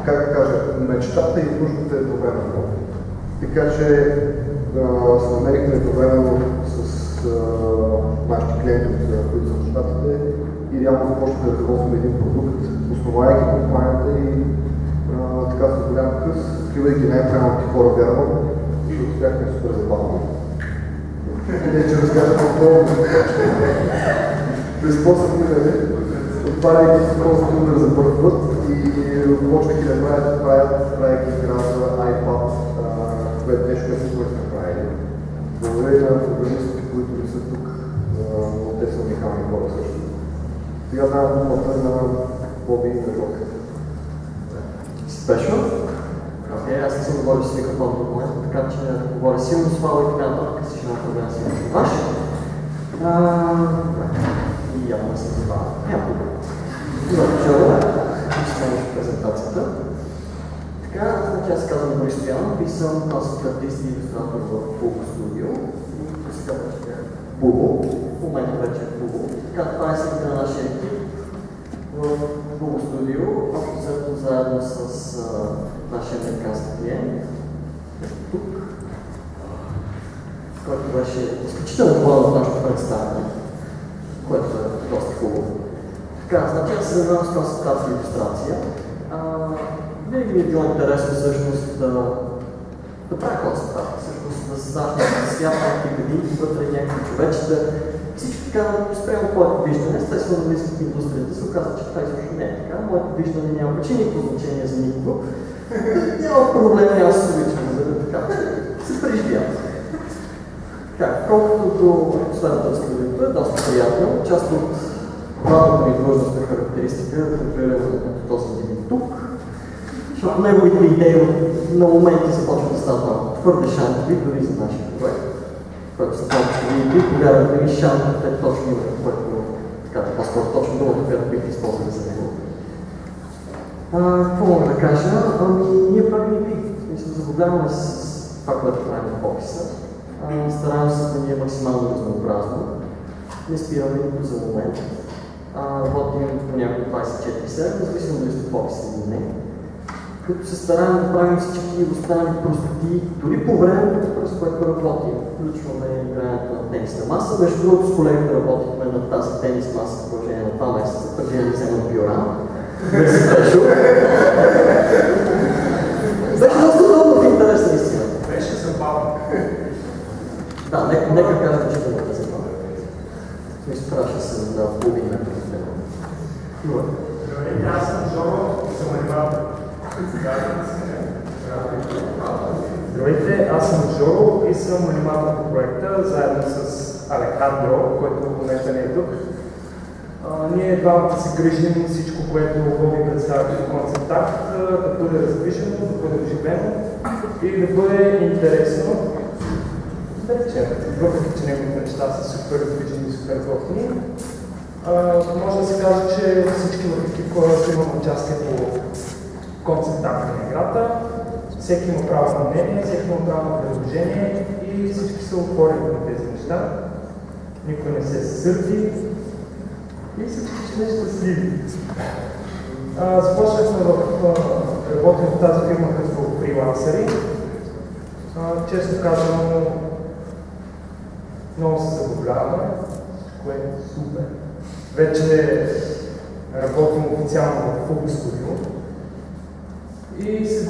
как да кажа, мечтата и нуждата едновременно. Така че се намерихме едновременно с нашите клиенти, които са в щатите, и реално започнахме да разработваме един продукт, основавайки компанията и така с голям къс, откривайки най-правилните хора, вярвам, и успяхме супер забавно. Не, че разказвам по-долу. Безпосъб минали, отваряйки си този тунер за първ път и почвайки да правяйки игра за iPad, което нещо, което сме направили. Благодаря на програмистите, които не са тук, но те са уникални хора също. Сега давам думата на Боби и на Жорка. Спешно? Окей, аз не съм говорил с микрофон до момента, така че говоря силно, слабо и така нататък, си ще направя силно с ваш. И явно не се забавя. Няма проблем. Начало, ще смениш презентацията. Така, значи аз се казвам Борис Стоянов и съм консултантист и илюстратор в Bulbo Studio. Сега вече е Bulbo. В момента вече е Bulbo. Така, това е след на нашия екип в Bulbo Studio, общо взето заедно с нашия американски клиент. Тук, който беше изключително хубаво в нашото представяне, което е доста хубаво. Така, значи аз се занимавам с консултация и илюстрация. Винаги ми е било интересно всъщност да правя консултация, всъщност да създаваш някакъв свят, някакви градинки вътре, някакви човечета. Всичко така, спрямо моето виждане, естествено да влизам в индустрията, се оказва, че това изобщо не е така. Моето виждане няма почти никакво значение за никого. Няма проблем, няма се обичам, за да така, се преживявам. Така, колкото до атмосферата на студиото е доста приятно. Част от главната ми длъжностна характеристика е да контролирам този един тук. Защото неговите идеи на моменти започват да стават малко твърде шантови, дори за нашия проект, който са повече видите, повярвате ми, шантов е точно името, което така, по-скоро точно думата, която бих използвали за него. Какво мога да кажа? Ние правим игри. В смисъл, забавляваме с това, което правим в офиса. Стараем се да ни е максимално разнообразно. Не спираме нито за момент. Работим понякога 24/7, независимо дали сте в офиса или не. Като се стараем да правим всички останали простоти, дори по времето, през което работим. Включваме игрането на тенисна маса. Между другото с колегите работихме на тази тенис маса в продължение на 2 месеца, преди да ни вземат бюра. Беше доста много интересна истина. Беше забавно. Да, нека кажа, че да не забавя. Мисля, трябваше да се да половина преди това. Здравейте, аз съм Жоро и съм аниматор. Здравейте, аз съм Жоро и съм аниматор по проекта, заедно с Алехандро, който в момента не е тук. Ние двамата се грижим всичко, което Боби представя като концепт арт, да бъде раздвижено, да бъде оживено и да бъде интересно. Да речем, въпреки че неговите неща са супер раздвижени и супер готини, може да се каже, че всички в екип хората имат участие по концепт арт на играта. Всеки има право на мнение, всеки има право на предложение и всички са отворени на тези неща. Никой не се сърди и всички сме щастливи. Започнахме да работим в тази фирма като фрилансери. Честно казано, много се забавляваме, което е супер. Вече работим официално в Bulbo Studio и се